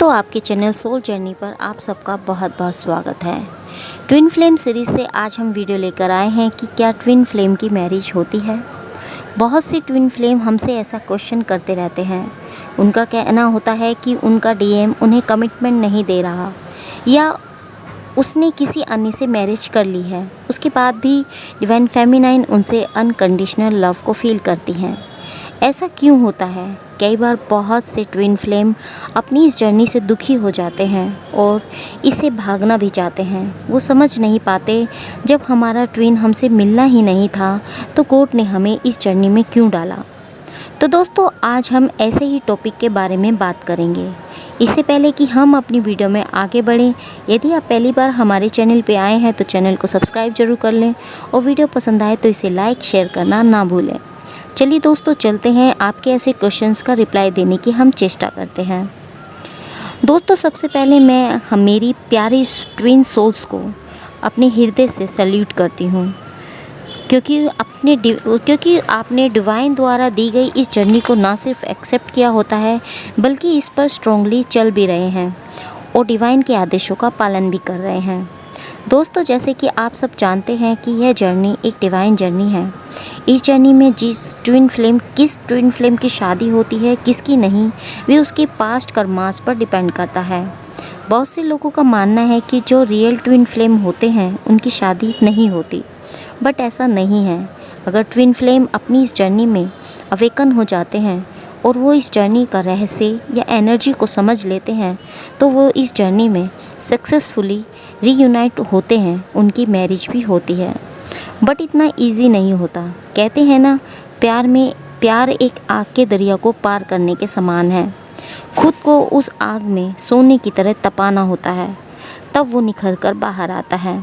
तो आपके channel soul journey पर आप सबका बहुत बहुत स्वागत है। ट्विन फ्लेम सीरीज़ से आज हम वीडियो लेकर आए हैं कि क्या ट्विन फ्लेम की मैरिज होती है। बहुत सी ट्विन फ्लेम हमसे ऐसा क्वेश्चन करते रहते हैं। उनका कहना होता है कि उनका डीएम उन्हें कमिटमेंट नहीं दे रहा या उसने किसी अन्य से मैरिज कर ली है, उसके बाद भी डिवाइन फेमिनाइन उनसे अनकंडीशनल लव को फील करती हैं। ऐसा क्यों होता है? कई बार बहुत से ट्विन फ्लेम अपनी इस जर्नी से दुखी हो जाते हैं और इसे भागना भी चाहते हैं। वो समझ नहीं पाते, जब हमारा ट्विन हमसे मिलना ही नहीं था तो गॉड ने हमें इस जर्नी में क्यों डाला। तो दोस्तों, आज हम ऐसे ही टॉपिक के बारे में बात करेंगे। इससे पहले कि हम अपनी वीडियो में आगे बढ़ें, यदि आप पहली बार हमारे चैनल पे आए हैं तो चैनल को सब्सक्राइब जरूर कर लें और वीडियो पसंद आए तो इसे लाइक शेयर करना ना भूलें। चलिए दोस्तों, चलते हैं, आपके ऐसे क्वेश्चंस का रिप्लाई देने की हम चेष्टा करते हैं। दोस्तों, सबसे पहले मैं मेरी प्यारी ट्विन सोल्स को अपने हृदय से सैल्यूट करती हूँ, क्योंकि आपने डिवाइन द्वारा दी गई इस जर्नी को ना सिर्फ एक्सेप्ट किया होता है बल्कि इस पर स्ट्रांगली चल भी रहे हैं और डिवाइन के आदेशों का पालन भी कर रहे हैं। दोस्तों, जैसे कि आप सब जानते हैं कि यह जर्नी एक डिवाइन जर्नी है। इस जर्नी में किस ट्विन फ्लेम की शादी होती है, किसकी नहीं, वे उसके पास्ट कर्मास पर डिपेंड करता है। बहुत से लोगों का मानना है कि जो रियल ट्विन फ्लेम होते हैं उनकी शादी नहीं होती, बट ऐसा नहीं है। अगर ट्विन फ्लेम अपनी इस जर्नी में अवेकन हो जाते हैं और वो इस जर्नी का रहस्य या एनर्जी को समझ लेते हैं तो वो इस जर्नी में सक्सेसफुली रीयूनाइट होते हैं, उनकी मैरिज भी होती है। बट इतना इजी नहीं होता। कहते हैं ना, प्यार एक आग के दरिया को पार करने के समान है। खुद को उस आग में सोने की तरह तपाना होता है, तब वो निखर कर बाहर आता है।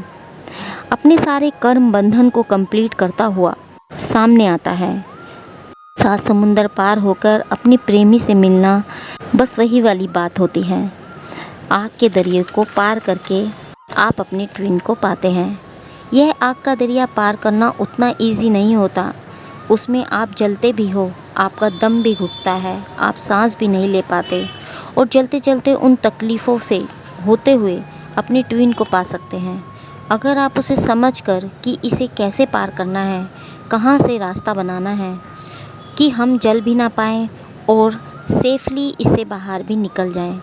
अपने सारे कर्म बंधन को कंप्लीट करता हुआ सामने आता है। 7 समुंदर पार होकर अपने प्रेमी से मिलना, बस वही वाली बात होती है। आग के दरिया को पार करके आप अपने ट्विन को पाते हैं। यह आग का दरिया पार करना उतना इजी नहीं होता। उसमें आप जलते भी हो, आपका दम भी घुटता है, आप सांस भी नहीं ले पाते और चलते चलते उन तकलीफ़ों से होते हुए अपने ट्विन को पा सकते हैं। अगर आप उसे समझकर कि इसे कैसे पार करना है, कहाँ से रास्ता बनाना है कि हम जल भी ना पाएँ और सेफली इससे बाहर भी निकल जाएं,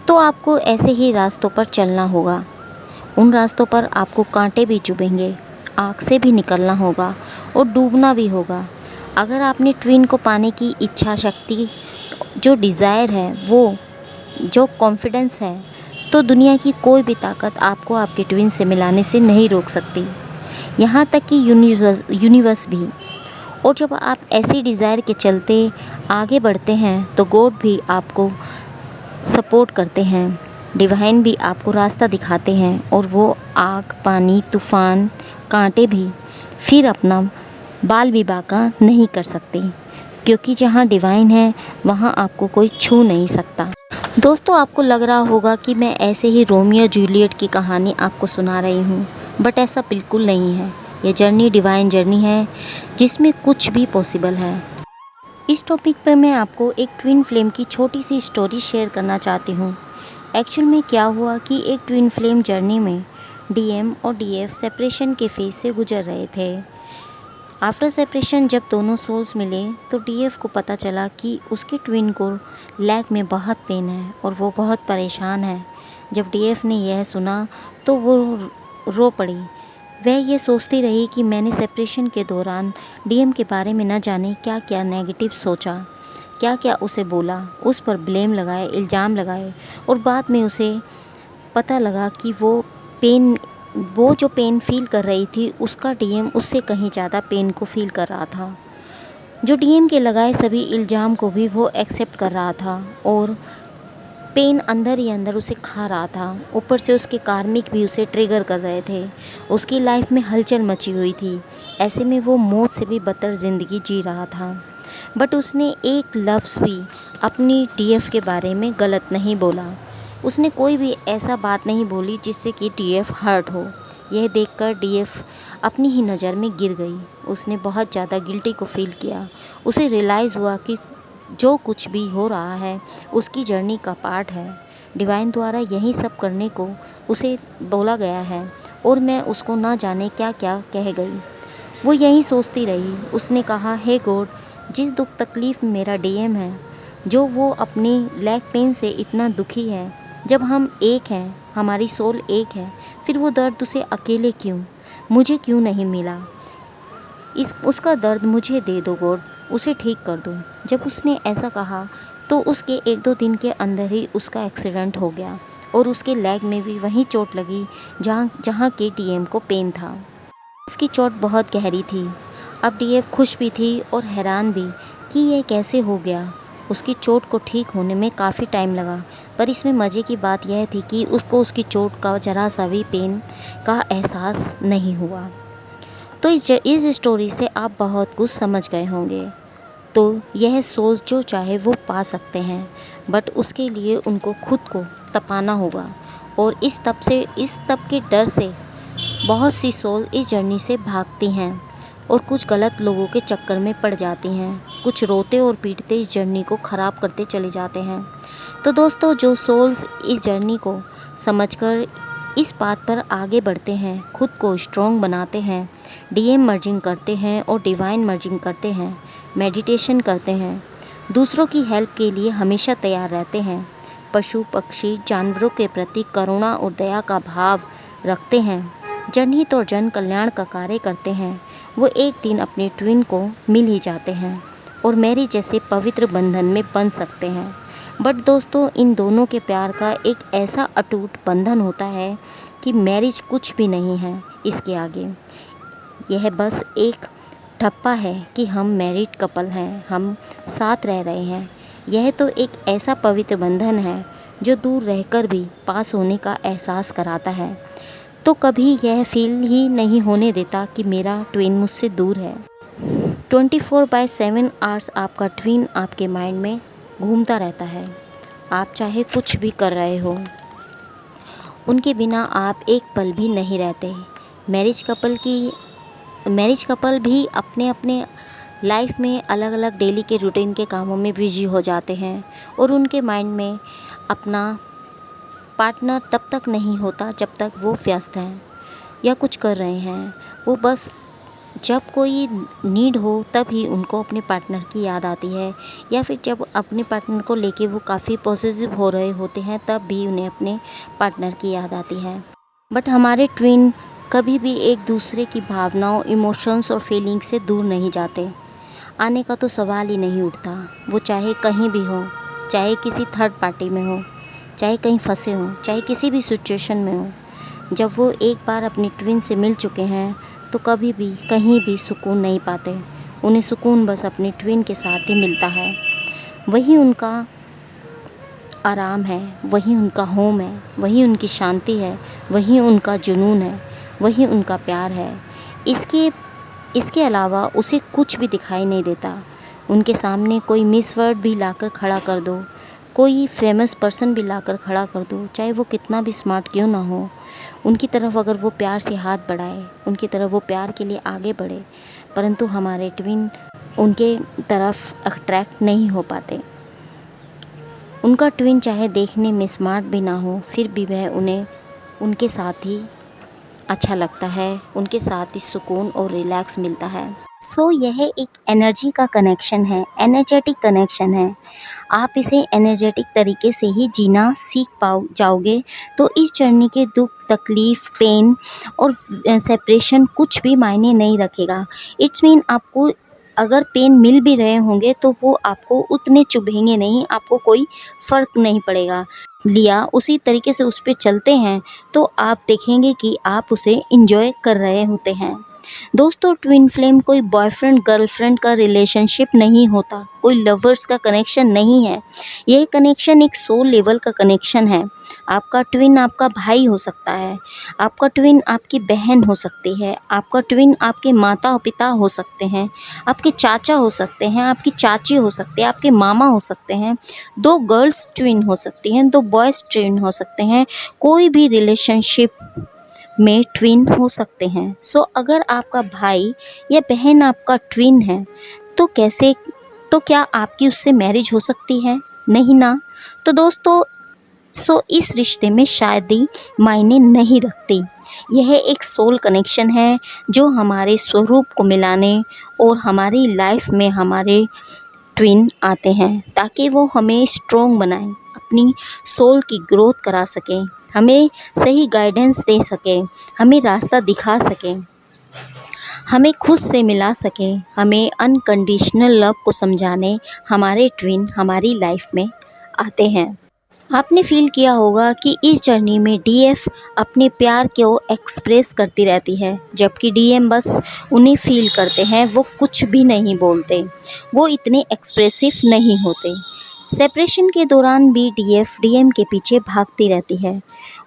तो आपको ऐसे ही रास्तों पर चलना होगा। उन रास्तों पर आपको कांटे भी चुभेंगे, आग से भी निकलना होगा और डूबना भी होगा। अगर आपने ट्विन को पाने की इच्छा शक्ति, जो डिज़ायर है, वो जो कॉन्फिडेंस है, तो दुनिया की कोई भी ताकत आपको आपके ट्विन से मिलाने से नहीं रोक सकती, यहाँ तक कि यूनिवर्स भी। और जब आप ऐसी डिज़ायर के चलते आगे बढ़ते हैं तो गॉड भी आपको सपोर्ट करते हैं, डिवाइन भी आपको रास्ता दिखाते हैं और वो आग, पानी, तूफ़ान, कांटे भी फिर अपना बाल भी बांका नहीं कर सकते, क्योंकि जहाँ डिवाइन है वहाँ आपको कोई छू नहीं सकता। दोस्तों, आपको लग रहा होगा कि मैं ऐसे ही रोमियो जूलियट की कहानी आपको सुना रही हूँ, बट ऐसा बिल्कुल नहीं है। ये जर्नी डिवाइन जर्नी है जिसमें कुछ भी पॉसिबल है। इस टॉपिक पर मैं आपको एक ट्विन फ्लेम की छोटी सी स्टोरी शेयर करना चाहती हूँ। एक्चुअल में क्या हुआ कि एक ट्विन फ्लेम जर्नी में डीएम और डीएफ सेपरेशन के फेज से गुजर रहे थे। आफ्टर सेपरेशन जब दोनों सोल्स मिले तो डीएफ को पता चला कि उसके ट्विन को लेग में बहुत पेन है और वो बहुत परेशान है। जब डीएफ ने यह सुना तो वो रो पड़ी। वह ये सोचती रही कि मैंने सेपरेशन के दौरान डीएम के बारे में न जाने क्या क्या नेगेटिव सोचा, क्या क्या उसे बोला, उस पर ब्लेम लगाए, इल्ज़ाम लगाए और बाद में उसे पता लगा कि वो जो पेन फील कर रही थी उसका डीएम उससे कहीं ज़्यादा पेन को फील कर रहा था। जो डीएम के लगाए सभी इल्ज़ाम को भी वो एक्सेप्ट कर रहा था और पेन अंदर ही अंदर उसे खा रहा था। ऊपर से उसके कार्मिक भी उसे ट्रिगर कर रहे थे। उसकी लाइफ में हलचल मची हुई थी। ऐसे में वो मौत से भी बदतर ज़िंदगी जी रहा था। बट उसने एक लफ्ज़ भी अपनी डीएफ के बारे में गलत नहीं बोला। उसने कोई भी ऐसा बात नहीं बोली जिससे कि डीएफ हर्ट हो। यह देखकर डीएफ अपनी ही नज़र में गिर गई। उसने बहुत ज़्यादा गिल्टी को फील किया। उसे रियलाइज़ हुआ कि जो कुछ भी हो रहा है उसकी जर्नी का पार्ट है। डिवाइन द्वारा यही सब करने को उसे बोला गया है और मैं उसको ना जाने क्या क्या कह गई। वो यही सोचती रही। उसने कहा, हे गॉड, जिस दुख तकलीफ़ में मेरा डीएम है, जो वो अपनी लेग पेन से इतना दुखी है, जब हम एक हैं, हमारी सोल एक है, फिर वो दर्द उसे अकेले क्यों, मुझे क्यों नहीं मिला? उसका दर्द मुझे दे दो गॉड, उसे ठीक कर दो। जब उसने ऐसा कहा तो उसके 1-2 दिन के अंदर ही उसका एक्सीडेंट हो गया और उसके लेग में भी वहीं चोट लगी जहाँ जहाँ के डीएम को पेन था। उसकी चोट बहुत गहरी थी। अब डीएफ खुश भी थी और हैरान भी कि यह कैसे हो गया। उसकी चोट को ठीक होने में काफ़ी टाइम लगा, पर इसमें मज़े की बात यह थी कि उसको उसकी चोट का ज़रा सा भी पेन का एहसास नहीं हुआ। तो इस स्टोरी से आप बहुत कुछ समझ गए होंगे। तो यह सोच जो चाहे वो पा सकते हैं, बट उसके लिए उनको खुद को तपाना होगा। और इस तप के डर से बहुत सी सोल इस जर्नी से भागती हैं और कुछ गलत लोगों के चक्कर में पड़ जाती हैं। कुछ रोते और पीटते इस जर्नी को ख़राब करते चले जाते हैं। तो दोस्तों, जो सोल्स इस जर्नी को समझकर इस बात पर आगे बढ़ते हैं, खुद को स्ट्रॉन्ग बनाते हैं, डीएम मर्जिंग करते हैं और डिवाइन मर्जिंग करते हैं, मेडिटेशन करते हैं, दूसरों की हेल्प के लिए हमेशा तैयार रहते हैं, पशु पक्षी जानवरों के प्रति करुणा और दया का भाव रखते हैं, जनहित और जन कल्याण का कार्य करते हैं, वो एक दिन अपने ट्विन को मिल ही जाते हैं और मैरी जैसे पवित्र बंधन में बंध सकते हैं। बट दोस्तों, इन दोनों के प्यार का एक ऐसा अटूट बंधन होता है कि मैरिज कुछ भी नहीं है इसके आगे। यह बस एक ठप्पा है कि हम मैरिड कपल हैं, हम साथ रह रहे हैं। यह तो एक ऐसा पवित्र बंधन है जो दूर रहकर भी पास होने का एहसास कराता है। तो कभी यह फील ही नहीं होने देता कि मेरा ट्विन मुझसे दूर है। 24/7 आवर्स आपका ट्विन आपके माइंड में घूमता रहता है। आप चाहे कुछ भी कर रहे हो, उनके बिना आप एक पल भी नहीं रहते। मैरिज कपल भी अपने अपने लाइफ में अलग अलग डेली के रूटीन के कामों में बिजी हो जाते हैं और उनके माइंड में अपना पार्टनर तब तक नहीं होता जब तक वो व्यस्त हैं या कुछ कर रहे हैं। वो बस जब कोई नीड हो तब ही उनको अपने पार्टनर की याद आती है, या फिर जब अपने पार्टनर को लेके वो काफ़ी पॉसेसिव हो रहे होते हैं तब भी उन्हें अपने पार्टनर की याद आती है। बट हमारे ट्विन कभी भी एक दूसरे की भावनाओं, इमोशंस और फीलिंग से दूर नहीं जाते। आने का तो सवाल ही नहीं उठता। वो चाहे कहीं भी हो, चाहे किसी थर्ड पार्टी में हो, चाहे कहीं फंसे हों, चाहे किसी भी सिचुएशन में हो, जब वो एक बार अपने ट्विन से मिल चुके हैं तो कभी भी कहीं भी सुकून नहीं पाते। उन्हें सुकून बस अपने ट्विन के साथ ही मिलता है। वही उनका आराम है, वही उनका होम है, वही उनकी शांति है, वही उनका जुनून है, वही उनका प्यार है। इसके अलावा उसे कुछ भी दिखाई नहीं देता। उनके सामने कोई मिस वर्ड भी लाकर खड़ा कर दो, कोई फेमस पर्सन भी लाकर खड़ा कर दो, चाहे वो कितना भी स्मार्ट क्यों ना हो, उनकी तरफ अगर वो प्यार से हाथ बढ़ाए, उनकी तरफ वो प्यार के लिए आगे बढ़े, परंतु हमारे ट्विन उनके तरफ अट्रैक्ट नहीं हो पाते। उनका ट्विन चाहे देखने में स्मार्ट भी ना हो, फिर भी वह उन्हें उनके साथ ही अच्छा लगता है, उनके साथ ही सुकून और रिलैक्स मिलता है। सो यह एक एनर्जी का कनेक्शन है, एनर्जेटिक कनेक्शन है। आप इसे एनर्जेटिक तरीके से ही जीना सीख जाओगे तो इस जर्नी के दुख, तकलीफ़, पेन और सेपरेशन कुछ भी मायने नहीं रखेगा। इट्स मीन आपको अगर पेन मिल भी रहे होंगे तो वो आपको उतने चुभेंगे नहीं, आपको कोई फ़र्क नहीं पड़ेगा। लिया उसी तरीके से उस पे चलते हैं तो आप देखेंगे कि आप उसे एंजॉय कर रहे होते हैं। दोस्तों, ट्विन फ्लेम कोई बॉयफ्रेंड गर्लफ्रेंड का रिलेशनशिप नहीं होता, कोई लवर्स का कनेक्शन नहीं है। यह कनेक्शन एक सोल लेवल का कनेक्शन है। आपका ट्विन आपका भाई हो सकता है, आपका ट्विन आपकी बहन हो सकती है, आपका ट्विन आपके माता पिता हो सकते हैं, आपके चाचा हो सकते हैं, आपकी चाची हो सकते हैं, आपके मामा हो सकते हैं, 2 गर्ल्स ट्विन हो सकती हैं, 2 बॉयज़ ट्विन हो सकते हैं, कोई भी रिलेशनशिप में ट्विन हो सकते हैं। सो अगर आपका भाई या बहन आपका ट्विन है तो तो क्या आपकी उससे मैरिज हो सकती है? नहीं ना। तो दोस्तों इस रिश्ते में शादी मायने नहीं रखती। यह एक सोल कनेक्शन है जो हमारे स्वरूप को मिलाने और हमारी लाइफ में हमारे ट्विन आते हैं ताकि वो हमें स्ट्रॉन्ग बनाएं, अपनी सोल की ग्रोथ करा सकें, हमें सही गाइडेंस दे सकें, हमें रास्ता दिखा सकें, हमें खुद से मिला सकें, हमें अनकंडीशनल लव को समझाने हमारे ट्विन हमारी लाइफ में आते हैं। आपने फील किया होगा कि इस जर्नी में डीएफ अपने प्यार को एक्सप्रेस करती रहती है, जबकि डीएम बस उन्हें फील करते हैं, वो कुछ भी नहीं बोलते, वो इतने एक्सप्रेसिव नहीं होते। सेपरेशन के दौरान भी डीएफ डीएम के पीछे भागती रहती है,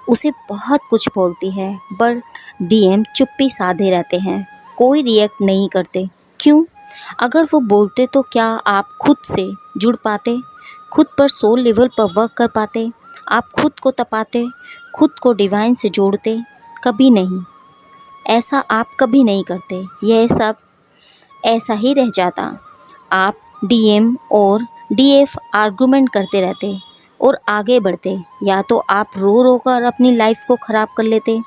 उसे बहुत कुछ बोलती है, पर डीएम चुप्पी साधे रहते हैं, कोई रिएक्ट नहीं करते। क्यों? अगर वो बोलते तो क्या आप खुद से जुड़ पाते, खुद पर सोल लेवल पर वर्क कर पाते, आप खुद को तपाते, खुद को डिवाइन से जोड़ते? कभी नहीं। ऐसा आप कभी नहीं करते। यह सब ऐसा ही रह जाता। आप डीएम और डीएफ आर्गुमेंट करते रहते और आगे बढ़ते। या तो आप रो रो कर अपनी लाइफ को ख़राब कर लेते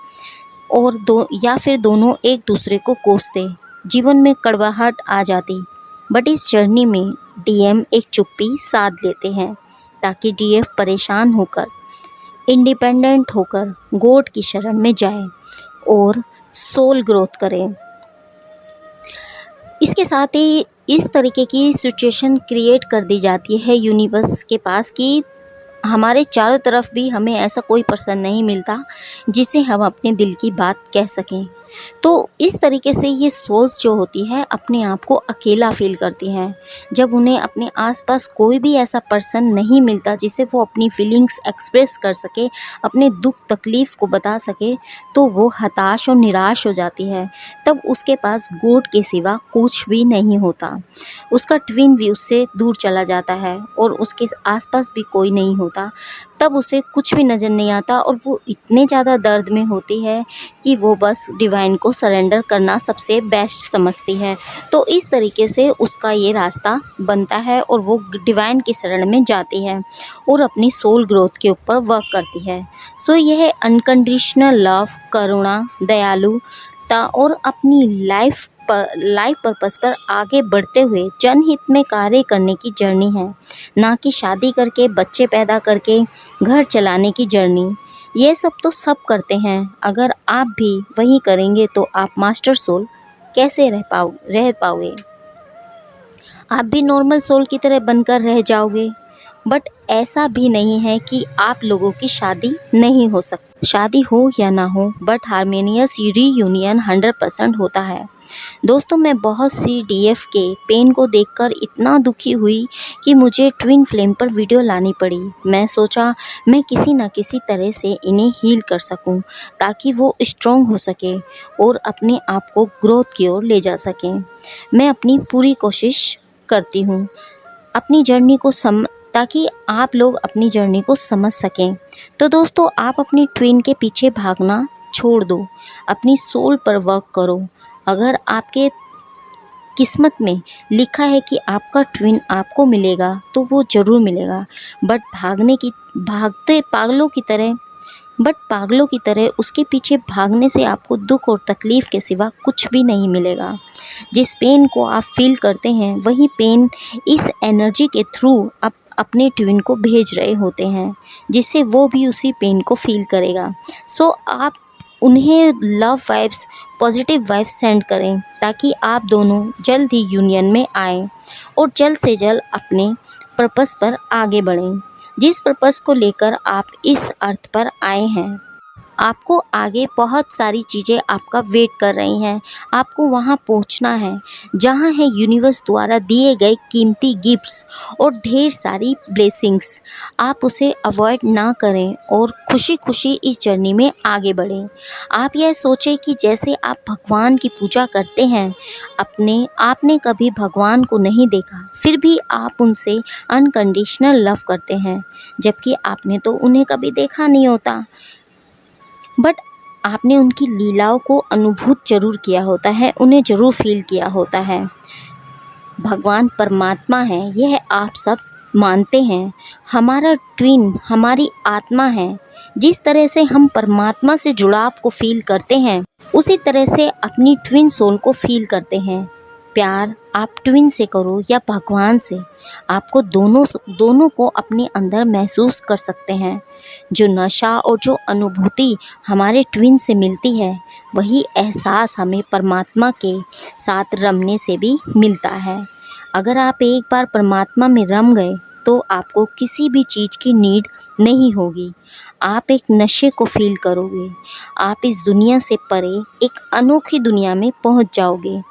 और या फिर दोनों एक दूसरे को कोसते, जीवन में कड़वाहट आ जाती। बट इस जर्नी में डीएम एक चुप्पी साध लेते हैं ताकि डीएफ परेशान होकर, इंडिपेंडेंट होकर गॉड की शरण में जाए और सोल ग्रोथ करें। इसके साथ ही इस तरीके की सिचुएशन क्रिएट कर दी जाती है यूनिवर्स के पास कि हमारे चारों तरफ भी हमें ऐसा कोई पर्सन नहीं मिलता जिसे हम अपने दिल की बात कह सकें। तो इस तरीके से ये सोल्स जो होती है अपने आप को अकेला फील करती हैं। जब उन्हें अपने आसपास कोई भी ऐसा पर्सन नहीं मिलता जिसे वो अपनी फीलिंग्स एक्सप्रेस कर सके, अपने दुख तकलीफ़ को बता सके, तो वो हताश और निराश हो जाती है। तब उसके पास गॉड के सिवा कुछ भी नहीं होता। उसका ट्विन भी उससे दूर चला जाता है और उसके आसपास भी कोई नहीं होता। तब उसे कुछ भी नज़र नहीं आता और वो इतने ज़्यादा दर्द में होती है कि वो बस डिवाइन को सरेंडर करना सबसे बेस्ट समझती है। तो इस तरीके से उसका ये रास्ता बनता है और वो डिवाइन की शरण में जाती है और अपनी सोल ग्रोथ के ऊपर वर्क करती है। सो यह अनकंडीशनल लव, करुणा, दयालुता और अपनी लाइफ पर्पस पर आगे बढ़ते हुए जनहित में कार्य करने की जर्नी है, ना कि शादी करके, बच्चे पैदा करके घर चलाने की जर्नी। ये सब तो सब करते हैं। अगर आप भी वही करेंगे तो आप मास्टर सोल कैसे रह पाओगे? आप भी नॉर्मल सोल की तरह बनकर रह जाओगे। बट ऐसा भी नहीं है कि आप लोगों की शादी नहीं हो सकती। शादी हो या ना हो, बट हारमोनियस रीयूनियन 100% होता है। दोस्तों, मैं बहुत सी डीएफ के पेन को देखकर इतना दुखी हुई कि मुझे ट्विन फ्लेम पर वीडियो लानी पड़ी। मैं सोचा मैं किसी न किसी तरह से इन्हें हील कर सकूं ताकि वो स्ट्रॉन्ग हो सके और अपने आप को ग्रोथ की ओर ले जा सकें। मैं अपनी पूरी कोशिश करती हूँ अपनी जर्नी को ताकि आप लोग अपनी जर्नी को समझ सकें। तो दोस्तों, आप अपनी ट्विन के पीछे भागना छोड़ दो, अपनी सोल पर वर्क करो। अगर आपके किस्मत में लिखा है कि आपका ट्विन आपको मिलेगा तो वो ज़रूर मिलेगा। बट पागलों की तरह उसके पीछे भागने से आपको दुख और तकलीफ़ के सिवा कुछ भी नहीं मिलेगा। जिस पेन को आप फील करते हैं वही पेन इस एनर्जी के थ्रू आप अपने ट्विन को भेज रहे होते हैं, जिससे वो भी उसी पेन को फील करेगा। सो आप उन्हें love vibes, positive vibes send करें ताकि आप दोनों जल्द ही यूनियन में आएँ और जल्द से जल्द अपने पर्पस पर आगे बढ़ें, जिस पर्पस को लेकर आप इस अर्थ पर आए हैं। आपको आगे बहुत सारी चीज़ें आपका वेट कर रही हैं। आपको वहाँ पहुँचना है जहाँ है यूनिवर्स द्वारा दिए गए कीमती गिफ्ट्स और ढेर सारी ब्लेसिंग्स। आप उसे अवॉइड ना करें और खुशी खुशी इस जर्नी में आगे बढ़ें। आप यह सोचें कि जैसे आप भगवान की पूजा करते हैं, आपने कभी भगवान को नहीं देखा, फिर भी आप उनसे अनकंडीशनल लव करते हैं, जबकि आपने तो उन्हें कभी देखा नहीं होता। बट आपने उनकी लीलाओं को अनुभूत ज़रूर किया होता है, उन्हें ज़रूर फील किया होता है। भगवान परमात्मा है, यह आप सब मानते हैं। हमारा ट्विन हमारी आत्मा है। जिस तरह से हम परमात्मा से जुड़ाव को फ़ील करते हैं, उसी तरह से अपनी ट्विन सोल को फ़ील करते हैं। प्यार आप ट्विन से करो या भगवान से, आपको दोनों को अपने अंदर महसूस कर सकते हैं। जो नशा और जो अनुभूति हमारे ट्विन से मिलती है, वही एहसास हमें परमात्मा के साथ रमने से भी मिलता है। अगर आप एक बार परमात्मा में रम गए तो आपको किसी भी चीज़ की नीड नहीं होगी। आप एक नशे को फ़ील करोगे। आप इस दुनिया से परे एक अनोखी दुनिया में पहुंच जाओगे।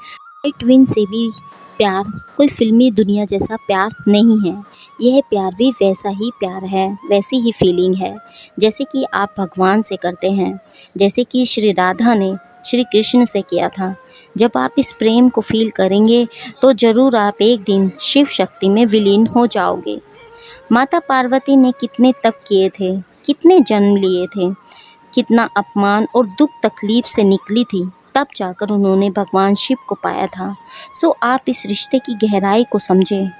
ट्विन से भी प्यार कोई फिल्मी दुनिया जैसा प्यार नहीं है। यह प्यार भी वैसा ही प्यार है, वैसी ही फीलिंग है जैसे कि आप भगवान से करते हैं, जैसे कि श्री राधा ने श्री कृष्ण से किया था। जब आप इस प्रेम को फील करेंगे तो ज़रूर आप एक दिन शिव शक्ति में विलीन हो जाओगे। माता पार्वती ने कितने तप किए थे, कितने जन्म लिए थे, कितना अपमान और दुख तकलीफ से निकली थी, तब जाकर उन्होंने भगवान शिव को पाया था। सो आप इस रिश्ते की गहराई को समझें,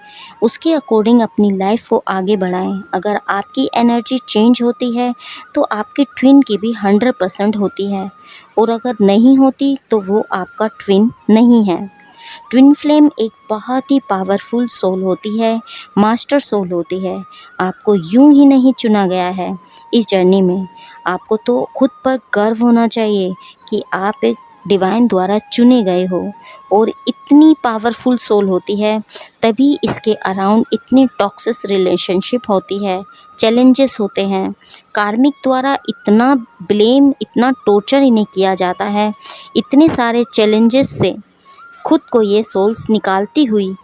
उसके अकॉर्डिंग अपनी लाइफ को आगे बढ़ाएं। अगर आपकी एनर्जी चेंज होती है तो आपकी ट्विन की भी 100% होती है, और अगर नहीं होती तो वो आपका ट्विन नहीं है। ट्विन फ्लेम एक बहुत ही पावरफुल सोल होती है, मास्टर सोल होती है। आपको यूं ही नहीं चुना गया है इस जर्नी में। आपको तो खुद पर गर्व होना चाहिए कि आप एक डिवाइन द्वारा चुने गए हो। और इतनी पावरफुल सोल होती है, तभी इसके अराउंड इतनी टॉक्सिक रिलेशनशिप होती है, चैलेंजेस होते हैं। कार्मिक द्वारा इतना ब्लेम, इतना टॉर्चर इन्हें किया जाता है। इतने सारे चैलेंजेस से खुद को ये सोल्स निकालती हुई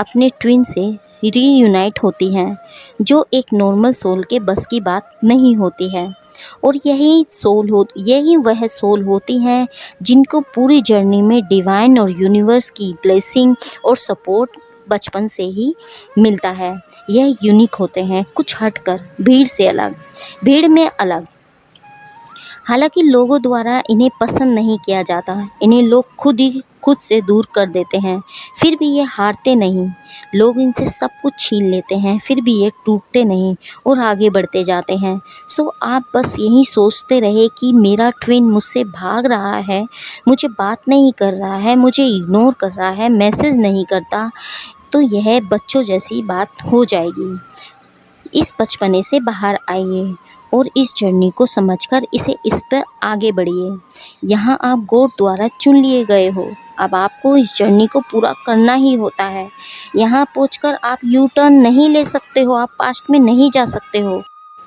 अपने ट्विन से रीयूनाइट होती हैं, जो एक नॉर्मल सोल के बस की बात नहीं होती है। और यही वह सोल होती हैं जिनको पूरी जर्नी में डिवाइन और यूनिवर्स की ब्लेसिंग और सपोर्ट बचपन से ही मिलता है। यह यूनिक होते हैं, कुछ हटकर, भीड़ से अलग, भीड़ में अलग। हालांकि लोगों द्वारा इन्हें पसंद नहीं किया जाता, इन्हें लोग खुद से दूर कर देते हैं, फिर भी ये हारते नहीं। लोग इनसे सब कुछ छीन लेते हैं, फिर भी ये टूटते नहीं और आगे बढ़ते जाते हैं। सो आप बस यही सोचते रहे कि मेरा ट्विन मुझसे भाग रहा है, मुझे बात नहीं कर रहा है, मुझे इग्नोर कर रहा है, मैसेज नहीं करता, तो यह बच्चों जैसी बात हो जाएगी। इस बचपने से बाहर आइए और इस जर्नी को समझकर इस पर आगे बढ़िए। यहाँ आप गॉड द्वारा चुन लिए गए हो, अब आपको इस जर्नी को पूरा करना ही होता है। यहाँ पहुँचकर आप यू टर्न नहीं ले सकते हो, आप पास्ट में नहीं जा सकते हो।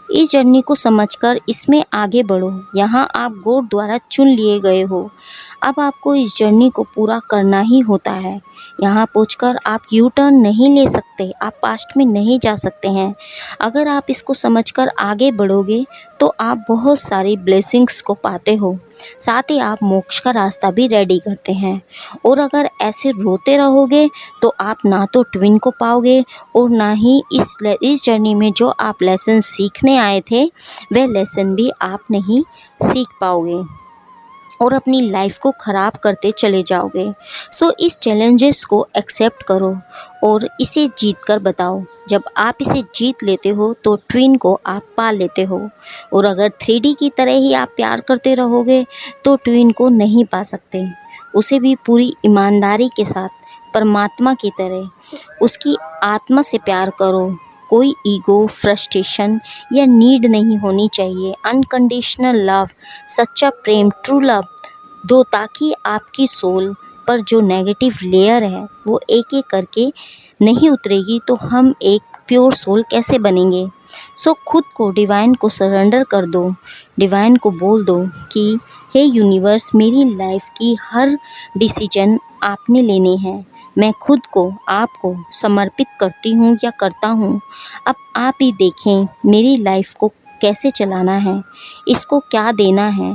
इस जर्नी को समझकर इसमें आगे बढ़ो। यहाँ आप गॉड द्वारा चुन लिए गए हो, अब आपको इस जर्नी को पूरा करना ही होता है। यहाँ पहुंचकर आप यू टर्न नहीं ले सकते, आप पास्ट में नहीं जा सकते हैं। अगर आप इसको समझकर आगे बढ़ोगे तो आप बहुत सारी ब्लेसिंग्स को पाते हो, साथ ही आप मोक्ष का रास्ता भी रेडी करते हैं। और अगर ऐसे रोते रहोगे तो आप ना तो ट्विन को पाओगे और ना ही इस जर्नी में जो आप लेसन सीखने आए थे वह लेसन भी आप नहीं सीख पाओगे और अपनी लाइफ को ख़राब करते चले जाओगे। सो इस चैलेंजेस को एक्सेप्ट करो और इसे जीत कर बताओ। जब आप इसे जीत लेते हो तो ट्विन को आप पा लेते हो। और अगर 3D की तरह ही आप प्यार करते रहोगे तो ट्विन को नहीं पा सकते। उसे भी पूरी ईमानदारी के साथ परमात्मा की तरह उसकी आत्मा से प्यार करो। कोई ईगो, फ्रस्ट्रेशन या नीड नहीं होनी चाहिए। अनकंडीशनल लव, सच्चा प्रेम, ट्रू लव दो, ताकि आपकी सोल पर जो नेगेटिव लेयर है वो एक एक करके नहीं उतरेगी, तो हम एक प्योर सोल कैसे बनेंगे। सो खुद को डिवाइन को सरेंडर कर दो। डिवाइन को बोल दो कि हे यूनिवर्स, मेरी लाइफ की हर डिसीजन आपने लेने हैं। मैं खुद को आपको समर्पित करती हूँ या करता हूँ। अब आप ही देखें मेरी लाइफ को कैसे चलाना है, इसको क्या देना है।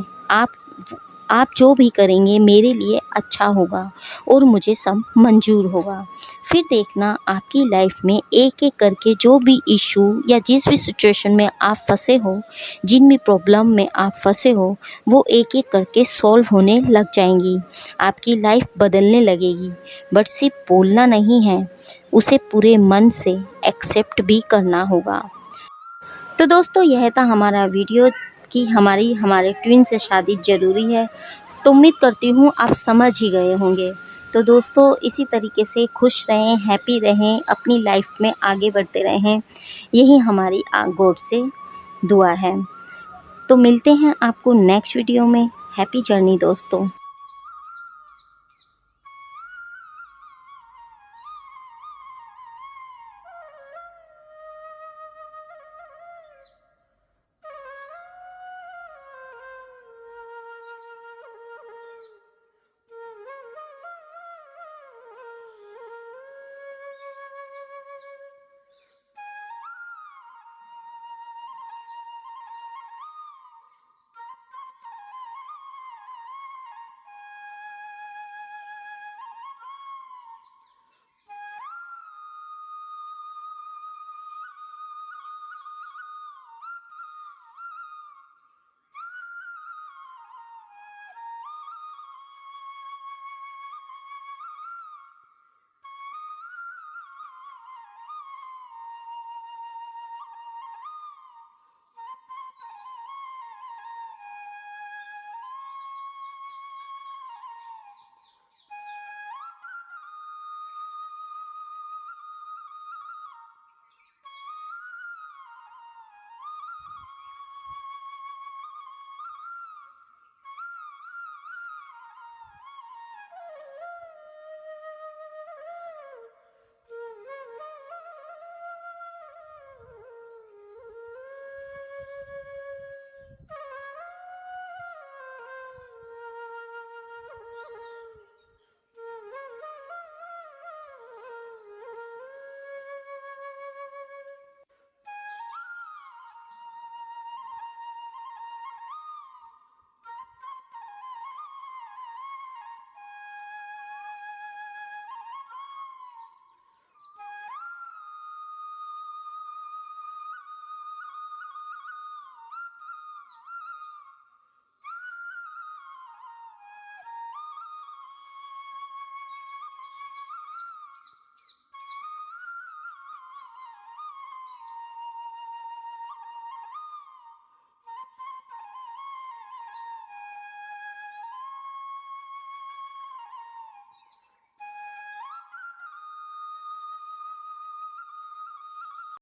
आप जो भी करेंगे मेरे लिए अच्छा होगा और मुझे सब मंजूर होगा। फिर देखना आपकी लाइफ में एक एक करके जो भी इशू या जिस भी सिचुएशन में आप फंसे हो, जिन भी प्रॉब्लम में आप फंसे हो, वो एक एक करके सॉल्व होने लग जाएंगी। आपकी लाइफ बदलने लगेगी। बट सिर्फ बोलना नहीं है, उसे पूरे मन से एक्सेप्ट भी करना होगा। तो दोस्तों यह था हमारा वीडियो कि हमारे ट्विन से शादी ज़रूरी है। तो उम्मीद करती हूँ आप समझ ही गए होंगे। तो दोस्तों इसी तरीके से खुश रहें, हैप्पी रहें, अपनी लाइफ में आगे बढ़ते रहें, यही हमारी गॉड से दुआ है। तो मिलते हैं आपको नेक्स्ट वीडियो में। हैप्पी जर्नी दोस्तों।